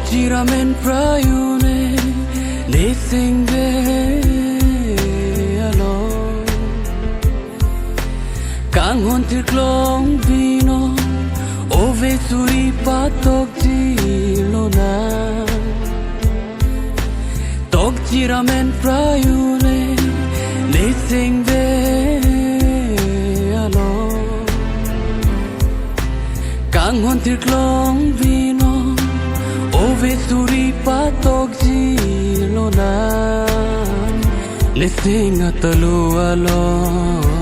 Tiramen prayune ne singve alo Kang hon tir klong vino ove suri patok dilona Tok tiramen prayune ne singve alo Kang hon tir klong vino Ove suri patok jilona Lesinga talu alon